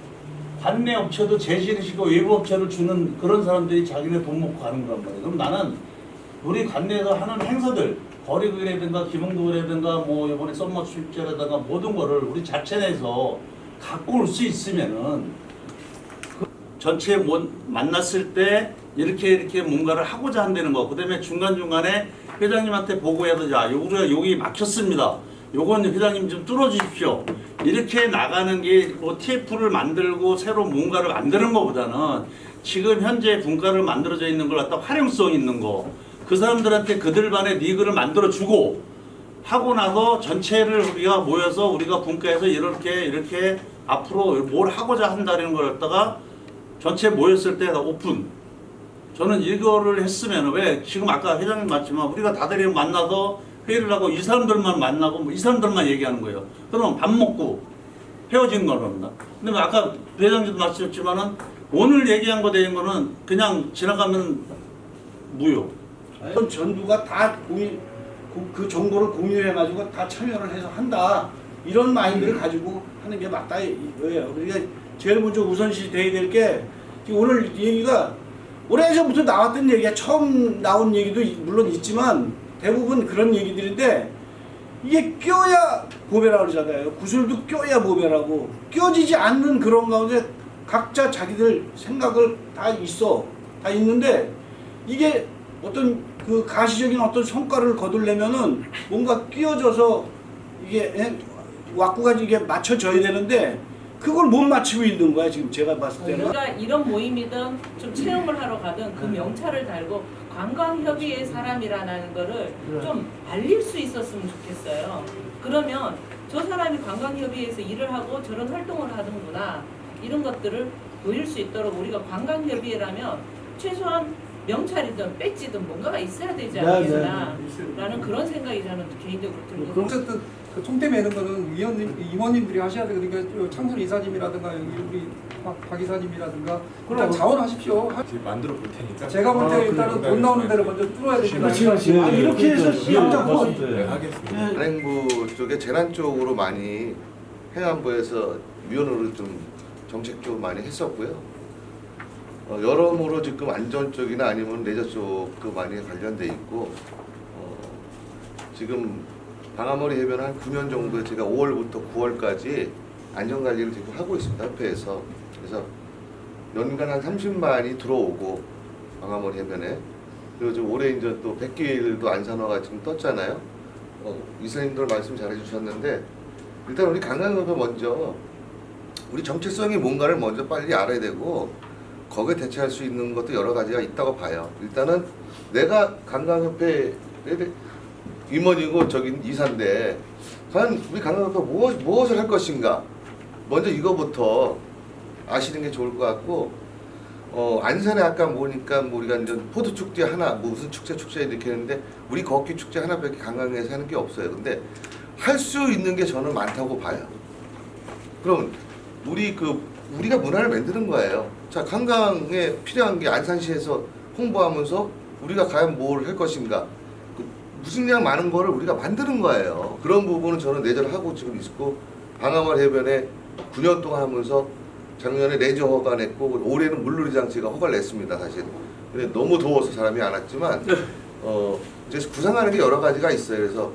[SPEAKER 4] 관내 업체도 제시시고 외부 업체를 주는 그런 사람들이 자기네 돈 먹고 가는 거란 말이에요. 그럼 나는 우리 관내에서 하는 행사들, 거리구이라든가 기흥도라든가 뭐 이번에 썸머 축제라든가 모든 거를 우리 자체 내에서 갖고 올 수 있으면은 그 전체 만났을 때 이렇게 뭔가를 하고자 한다는 거. 그다음에 중간중간에 회장님한테 보고해서 야, 우리가 여기 막혔습니다. 요건 회장님 좀 뚫어주십시오. 이렇게 나가는 게 뭐 TF를 만들고 새로 뭔가를 만드는 것보다는 지금 현재 분과를 만들어져 있는 걸 갖다 활용성 있는 거. 그 사람들한테 그들만의 리그를 만들어주고 하고 나서 전체를 우리가 모여서 우리가 분과해서 이렇게 앞으로 뭘 하고자 한다는 걸 갖다가 전체 모였을 때 오픈. 저는 이거를 했으면 왜 지금 아까 회장님 말했지만 우리가 다들 만나서 회의를 하고 이 사람들만 만나고 뭐 이 사람들만 얘기하는 거예요. 그러면 밥 먹고 헤어지는 겁니다. 근데 아까 회장님도 말씀하셨지만은 오늘 얘기한 거 되는 거는 그냥 지나가면 무효.
[SPEAKER 2] 전부가 다 그 정보를 공유해가지고 다 참여를 해서 한다. 이런 마인드를 가지고 하는 게 맞다 이거예요. 그러니까 제일 먼저 우선시 돼야 될 게 오늘 얘기가 오래전부터 나왔던 얘기야. 처음 나온 얘기도 물론 있지만 대부분 그런 얘기들인데 이게 껴야 보배라고 그러잖아요. 구슬도 껴야 보배라고. 껴지지 않는 그런 가운데 각자 자기들 생각을 다 있는데 이게 어떤 그 가시적인 어떤 성과를 거두려면은 뭔가 끼워져서 이게 왁구가 이게 맞춰져야 되는데 그걸 못 맞추고 있는 거야 지금 제가 봤을 때는.
[SPEAKER 7] 그러니까 이런 모임이든 좀 체험을 하러 가든 그 명찰을 달고 관광협의회 사람이라는 거를 좀 알릴 수 있었으면 좋겠어요. 그러면 저 사람이 관광협의회에서 일을 하고 저런 활동을 하는구나 이런 것들을 보일 수 있도록 우리가 관광협의회라면 최소한 명찰이든 배지든 뭔가가 있어야 되지 않겠나 라는 그런 생각이 저는 개인적으로 들거든요.
[SPEAKER 5] 어쨌든 그 총대 매는 거는 임원님들이 하셔야 돼요. 그러니까 창순 이사님이라든가 여기 우리 박 이사님이라든가 일단 자원하십시오.
[SPEAKER 9] 만들어 볼 테니까.
[SPEAKER 5] 제가 볼 때는 일단은 돈 나오는 데를 먼저 뚫어야 되니까.
[SPEAKER 2] 이렇게 해서 시행착오.
[SPEAKER 9] 네, 하겠습니다.
[SPEAKER 10] 관행부 쪽에 재난 쪽으로 많이 행안부에서 위원으로 좀 정책 쪽 많이 했었고요. 여러모로 지금 안전 쪽이나 아니면 레저 쪽도 많이 관련돼 있고 지금 방아머리 해변 한 9년 정도 제가 5월부터 9월까지 안전관리를 지금 하고 있습니다. 협회에서. 그래서 연간 한 30만이 들어오고 방아머리 해변에 그리고 지금 올해 이제 또 100개일도 안산화가 지금 떴잖아요. 이사님들 말씀 잘 해주셨는데 일단 우리 관광협회 먼저 우리 정체성이 뭔가를 먼저 빨리 알아야 되고 거기에 대처할 수 있는 것도 여러 가지가 있다고 봐요. 일단은 내가 관광협회 임원이고 저기 이사인데 과연 우리 관광협회가 무엇을 할 것인가 먼저 이거부터 아시는 게 좋을 것 같고 안산에 아까 보니까 우리가 이제 포도 축제 하나 무슨 축제 이렇게 했는데 우리 걷기 축제 하나밖에 관광에서 하는 게 없어요. 근데 할 수 있는 게 저는 많다고 봐요. 그럼 우리가 문화를 만드는 거예요. 자, 관광에 필요한 게 안산시에서 홍보하면서 우리가 과연 뭘 할 것인가. 무식량 많은 거를 우리가 만드는 거예요. 그런 부분은 저는 내절하고 지금 있고 방화마을 해변에 9년 동안 하면서 작년에 레저 허가 냈고 올해는 물놀이 장치가 허가를 냈습니다. 사실. 근데 너무 더워서 사람이 안 왔지만 이제 구상하는 게 여러 가지가 있어요. 그래서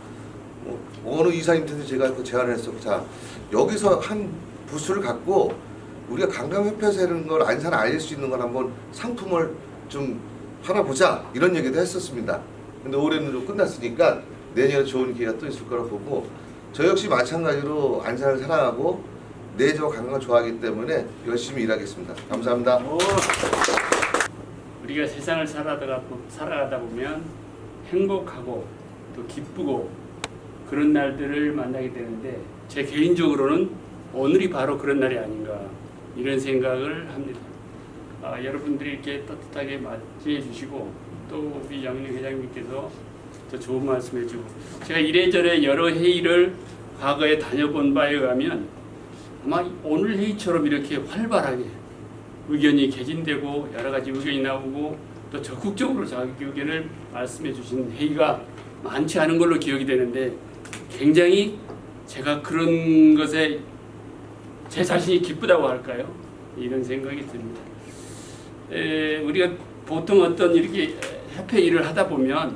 [SPEAKER 10] 어느 이사님한테 제가 그 제안을 했어. 자, 여기서 한 부스를 갖고 우리가 관광협회에서 하는 걸 안산 알릴 수 있는 걸 한번 상품을 좀 팔아보자 이런 얘기도 했었습니다. 근데 올해는 좀 끝났으니까 내년에 좋은 기회가 또 있을 거라고 보고 저 역시 마찬가지로 안산을 사랑하고 내저 관광을 좋아하기 때문에 열심히 일하겠습니다. 감사합니다.
[SPEAKER 11] 우리가 세상을 살아가다 보면 행복하고 또 기쁘고 그런 날들을 만나게 되는데 제 개인적으로는 오늘이 바로 그런 날이 아닌가 이런 생각을 합니다. 여러분들이 이렇게 따뜻하게 맞이해 주시고 또 우리 양윤 회장님께서 또 좋은 말씀 해주고 제가 이래저래 여러 회의를 과거에 다녀본 바에 의하면 아마 오늘 회의처럼 이렇게 활발하게 의견이 개진되고 여러 가지 의견이 나오고 또 적극적으로 자기 의견을 말씀해 주신 회의가 많지 않은 걸로 기억이 되는데 굉장히 제가 그런 것에 제 자신이 기쁘다고 할까요? 이런 생각이 듭니다. 우리가 보통 어떤 이렇게 협회 일을 하다 보면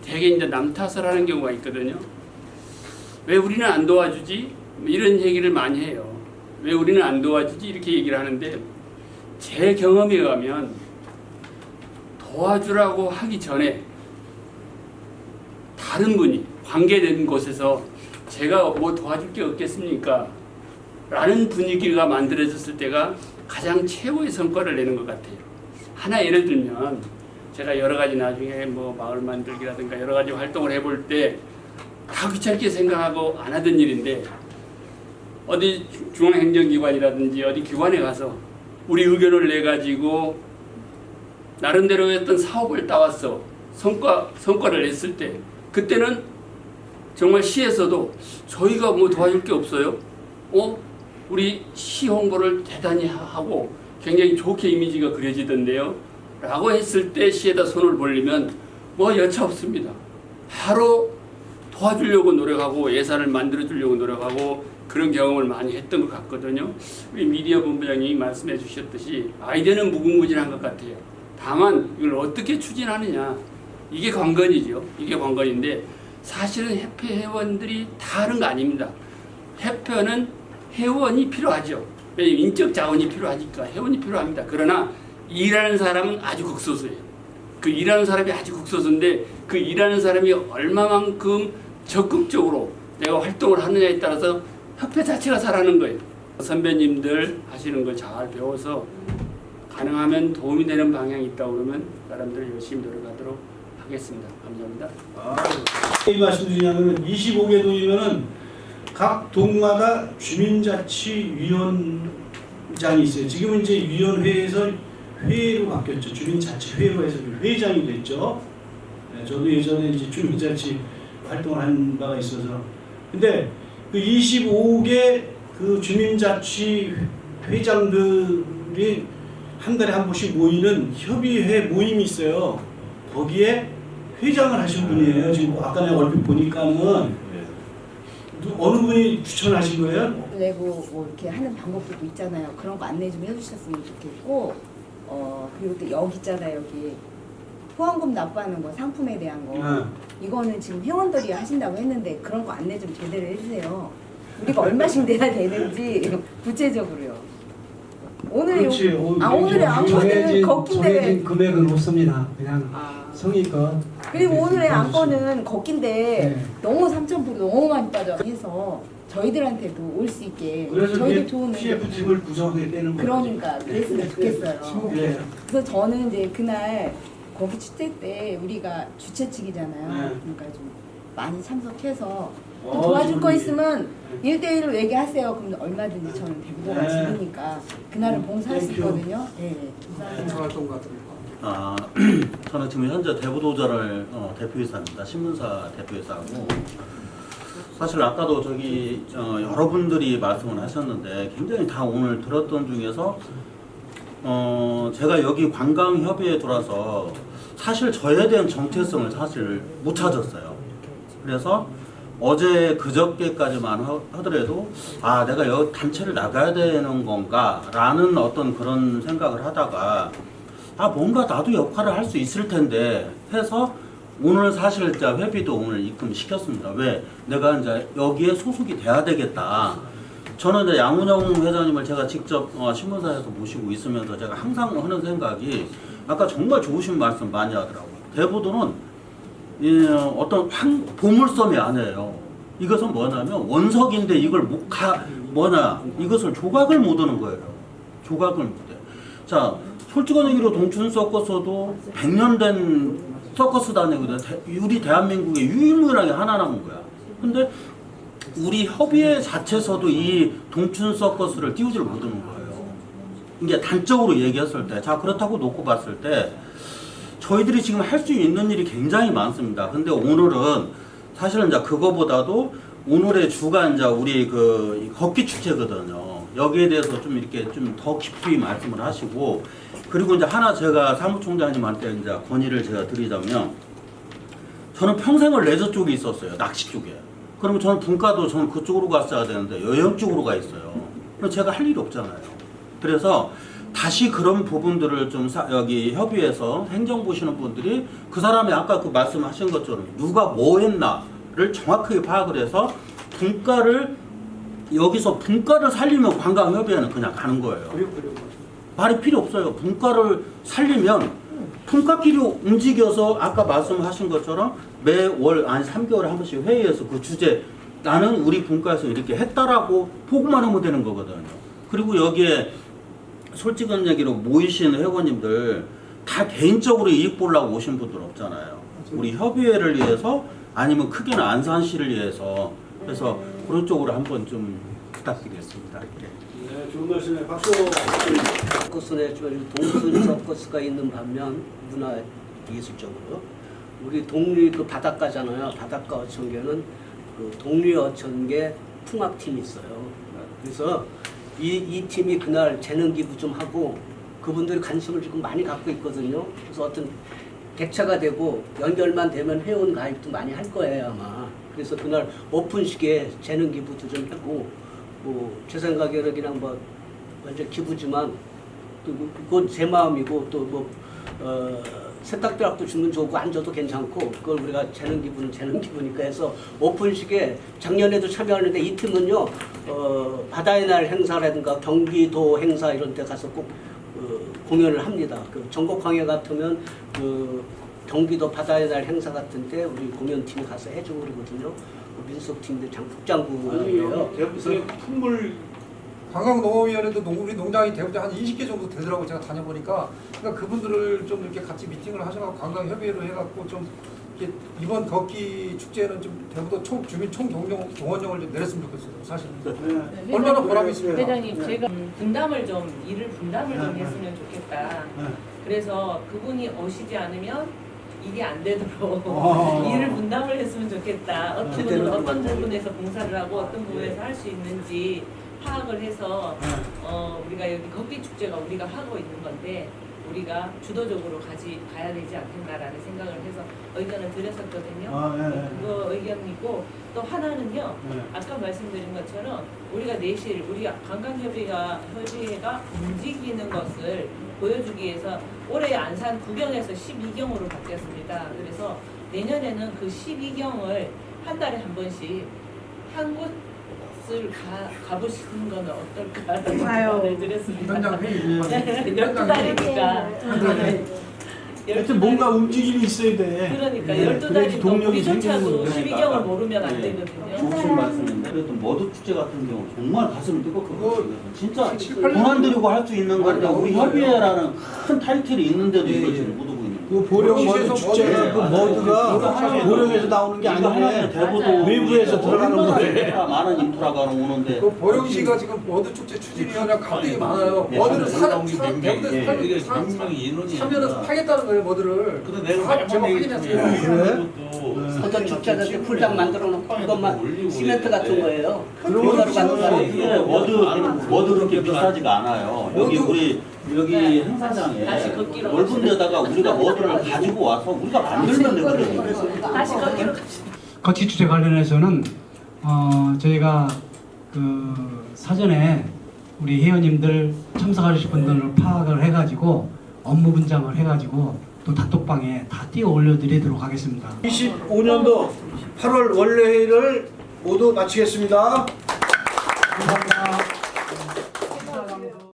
[SPEAKER 11] 되게 이제 남 탓을 하는 경우가 있거든요. 왜 우리는 안 도와주지? 이런 얘기를 많이 해요. 왜 우리는 안 도와주지? 이렇게 얘기를 하는데 제 경험에 의하면 도와주라고 하기 전에 다른 분이 관계된 곳에서 제가 뭐 도와줄 게 없겠습니까? 라는 분위기가 만들어졌을 때가 가장 최고의 성과를 내는 것 같아요. 하나 예를 들면 제가 여러 가지 나중에 뭐 마을 만들기라든가 여러 가지 활동을 해볼 때 다 귀찮게 생각하고 안 하던 일인데 어디 중앙행정기관이라든지 어디 기관에 가서 우리 의견을 내가지고 나름대로 했던 사업을 따왔어 성과를 냈을 때 그때는 정말 시에서도 저희가 뭐 도와줄 게 없어요? 우리 시 홍보를 대단히 하고 굉장히 좋게 이미지가 그려지던데요 라고 했을 때 시에다 손을 벌리면 뭐 여차 없습니다. 바로 도와주려고 노력하고 예산을 만들어주려고 노력하고 그런 경험을 많이 했던 것 같거든요. 우리 미디어 본부장님이 말씀해 주셨듯이 아이디어는 무궁무진한 것 같아요. 다만 이걸 어떻게 추진하느냐 이게 관건이죠. 이게 관건인데 사실은 협회 회원들이 다 하는 거 아닙니다. 협회는 회원이 필요하죠. 왜냐하면 인적 자원이 필요하니까 회원이 필요합니다. 그러나 일하는 사람은 아주 극소수예요. 그 일하는 사람이 아주 극소수인데 그 일하는 사람이 얼마만큼 적극적으로 내가 활동을 하느냐에 따라서 협회 자체가 살아나는 거예요. 선배님들 하시는 걸 잘 배워서 가능하면 도움이 되는 방향이 있다고 그러면 사람들 열심히 노력하도록 하겠습니다. 감사합니다.
[SPEAKER 2] 이 말씀 드리냐면 25개 동이면은 각 동마다 주민자치위원장이 있어요. 지금은 이제 위원회에서 회로 바뀌었죠. 주민자치회로 해서 회장이 됐죠. 저도 예전에 이제 주민자치 활동을 한 바가 있어서. 근데 그 25개 그 주민자치 회장들이 한 달에 한 번씩 모이는 협의회 모임이 있어요. 거기에 회장을 하신 분이에요. 지금 아까 내가 얼핏 보니까는 어느 분이 추천하신 거예요?
[SPEAKER 12] 내고 뭐 이렇게 하는 방법들도 있잖아요. 그런 거 안내 좀 해주셨으면 좋겠고, 그리고 또 여기 있잖아요. 여기 포함금 납부하는 거 상품에 대한 거 이거는 지금 회원들이 하신다고 했는데 그런 거 안내 좀 제대로 해주세요. 우리가 얼마씩 내야 되는지 구체적으로요. 오늘에 오늘의 안건은 걷긴데
[SPEAKER 1] 금액은 없습니다. 그냥 성의껏.
[SPEAKER 12] 그리고 오늘의 안건은 걷긴데 네. 너무 3,000% 너무 많이 빠져서 저희들한테도 올 수 있게 저희도 좋은
[SPEAKER 2] PF팀을 구성하게 되는 거예요.
[SPEAKER 12] 그러니까 그랬으면 좋겠어요.
[SPEAKER 2] 네.
[SPEAKER 12] 그래서 저는 이제 그날 거기 축제 때 우리가 주최 측이잖아요. 그러니까 좀 많이 참석해서 또 도와줄 거 있으면 1대1로 얘기하세요. 그럼 얼마든지 저는 대구도가 집이니까 그날은 봉사할 수 있거든요. 네,
[SPEAKER 5] 활동 같은 거.
[SPEAKER 4] 저는 지금 현재 대부도저를 대표이사입니다. 신문사 대표이사고 사실 아까도 저기 여러분들이 말씀을 하셨는데 굉장히 다 오늘 들었던 중에서 제가 여기 관광협의회에 들어와서 사실 저에 대한 정체성을 사실 못 찾았어요. 그래서 어제 그저께까지만 하더라도 아 내가 여기 단체를 나가야 되는 건가 라는 어떤 그런 생각을 하다가 아 뭔가 나도 역할을 할 수 있을 텐데 해서 오늘 사실 이제 회비도 오늘 입금시켰습니다. 왜? 내가 이제 여기에 소속이 돼야 되겠다. 저는 이제 양운영 회장님을 제가 직접 신문사에서 모시고 있으면서 제가 항상 하는 생각이 아까 정말 좋으신 말씀 많이 하더라고요. 대부분은 어떤 보물섬이 아니에요. 이것은 뭐냐면 원석인데 이걸 이것을 조각을 못 하는 거예요. 조각을 못해. 자, 솔직한 얘기로 동춘 서커스도 100년 된 서커스단이거든. 우리 대한민국의 유일무이하게 하나 남은 거야. 근데 우리 협의회 자체에서도 이 동춘 서커스를 띄우지를 못하는 거예요. 이게 단적으로 얘기했을 때, 자 그렇다고 놓고 봤을 때 저희들이 지금 할 수 있는 일이 굉장히 많습니다. 근데 오늘은 사실은 이제 그거보다도 오늘의 주가 이제 우리 그 걷기 축제거든요. 여기에 대해서 좀 이렇게 좀 더 깊이 말씀을 하시고, 그리고 이제 하나 제가 사무총장님한테 이제 건의를 제가 드리자면, 저는 평생을 레저 쪽에 있었어요. 낚시 쪽에. 그러면 저는 분과도 저는 그쪽으로 갔어야 되는데 여행 쪽으로 가 있어요. 그럼 제가 할 일이 없잖아요. 그래서 다시 그런 부분들을 좀 여기 협의회에서 행정 보시는 분들이 그 사람이 아까 그 말씀하신 것처럼 누가 뭐 했나를 정확하게 파악을 해서 분과를 여기서 분과를 살리면 관광협의회는 그냥 가는 거예요. 말이 필요 없어요. 분과를 살리면 분과끼리 움직여서 아까 말씀하신 것처럼 매월 아니 3개월에 한 번씩 회의에서 그 주제 나는 우리 분과에서 이렇게 했다라고 보고만 하면 되는 거거든요. 그리고 여기에 솔직한 얘기로 모이신 회원님들 다 개인적으로 이익 보려고 오신 분들 없잖아요. 우리 협의회를 위해서 아니면 크게는 안산시를 위해서 그래서 그런 쪽으로 한번 좀 부탁드리겠습니다.
[SPEAKER 2] 네, 좋은 말씀에 박수.
[SPEAKER 8] 서커스에 동순 서커스가 있는 반면 문화 예술적으로 우리 동리 그 바닷가잖아요. 바닷가 어촌계는 그 동리 어촌계 풍악팀이 있어요. 그래서 이 팀이 그날 재능 기부 좀 하고 그분들이 관심을 지금 많이 갖고 있거든요. 그래서 어떤 객차가 되고 연결만 되면 회원 가입도 많이 할 거예요 아마. 그래서 그날 오픈식에 재능 기부도 좀 하고 뭐 제 생각에는 그냥 뭐 완전 기부지만 또 그건 제 마음이고 또 뭐 세탁대학도 주면 좋고 안 줘도 괜찮고 그걸 우리가 재능 기부는 재능 기부니까 해서 오픈식에 작년에도 참여하는데 이 팀은요 바다의 날 행사라든가 경기도 행사 이런 데 가서 꼭 공연을 합니다. 그 전국항해 같으면 그 경기도 바다의 날 행사 같은 때 우리 공연팀이 가서 해주고 그러거든요. 민속팀들 국장부예요.
[SPEAKER 2] 대부분의 풍물
[SPEAKER 5] 관광농업위원회도 우리 농장이 대부분 한 20개 정도 되더라고 제가 다녀보니까. 그러니까 그분들을 좀 이렇게 같이 미팅을 하셔서 관광협의회로 해갖고 좀 이렇게 이번 걷기 축제는 좀 대부분 주민 동원령을 좀 내렸으면 좋겠어요. 사실.
[SPEAKER 7] 네,
[SPEAKER 5] 얼마나 보람이 있습니까?
[SPEAKER 7] 회장님
[SPEAKER 2] 네.
[SPEAKER 7] 제가 일을 분담을 좀 했으면 좋겠다. 그래서 그분이 오시지 않으면 일이 안 되도록 일을 분담을 했으면 좋겠다. 어떤 분은 어떤 부분에서 봉사를 하고 어떤 부분에서 할 수 있는지 파악을 해서 우리가 여기 걷기 축제가 우리가 하고 있는 건데 우리가 주도적으로 가야 되지 않겠나라는 생각을 해서 의견을 드렸었거든요. 그거 의견이고 또 하나는요. 아까 말씀드린 것처럼 우리가 내실 우리 관광협의회가 움직이는 것을 보여주기 위해서 올해 안산 9경에서 12경으로 바뀌었습니다. 그래서 내년에는 그 12경을 한 달에 한 번씩 한 곳을 가보시는 건 어떨까라는 생각을 드렸습니다.
[SPEAKER 5] 현장 회의.
[SPEAKER 7] 12달이니까.
[SPEAKER 2] 하여튼 뭔가 움직임이 있어야 돼.
[SPEAKER 7] 그러니까
[SPEAKER 2] 네,
[SPEAKER 7] 12달이면
[SPEAKER 2] 동력이
[SPEAKER 7] 우리조차도
[SPEAKER 2] 생기는
[SPEAKER 7] 12경을 모르면 안 되거든요.
[SPEAKER 4] 좋으신 말씀인데 그래도 머드 축제 같은 경우 정말 가슴이 뜨겁거든요. 진짜
[SPEAKER 5] 7, 8년
[SPEAKER 4] 돈 안 들이고 할 수 있는 건데 우리 협의회라는 큰 타이틀이 있는데도 이거 지금 못 오고 있는 거예요.
[SPEAKER 2] 그 보령 머드 축제에서 그 머드가 보령에서 나오는 게 아니네.
[SPEAKER 4] 대부분
[SPEAKER 2] 외부에서 들어가는 거예요.
[SPEAKER 4] 많은 인프라가 오는데
[SPEAKER 5] 그 보령시가 지금 머드 축제 추진위원회 감독이 많아요. 머드를 참여해서 파겠다는 거예요. 머드를. 다 제가 확인했어요.
[SPEAKER 8] 어떤 축제에서 풀장 만들어 놓고 그것만 시멘트 같은 거예요. 그거로 가는
[SPEAKER 4] 이게 머드 그렇게 비싸지가 않아요. 여기 행사장에 넓은 데다가 우리가 머드를 가지고 와서 우리가 만들면 되거든요.
[SPEAKER 7] 다시 걷기로 갑시다.
[SPEAKER 1] 걷기 축제 관련해서는 저희가 그 사전에 우리 회원님들 참석하실 분들을 파악을 해가지고 업무 분장을 해가지고 또 단톡방에 다 띄워 올려드리도록 하겠습니다.
[SPEAKER 2] 25년도 8월 원래 회의를 모두 마치겠습니다.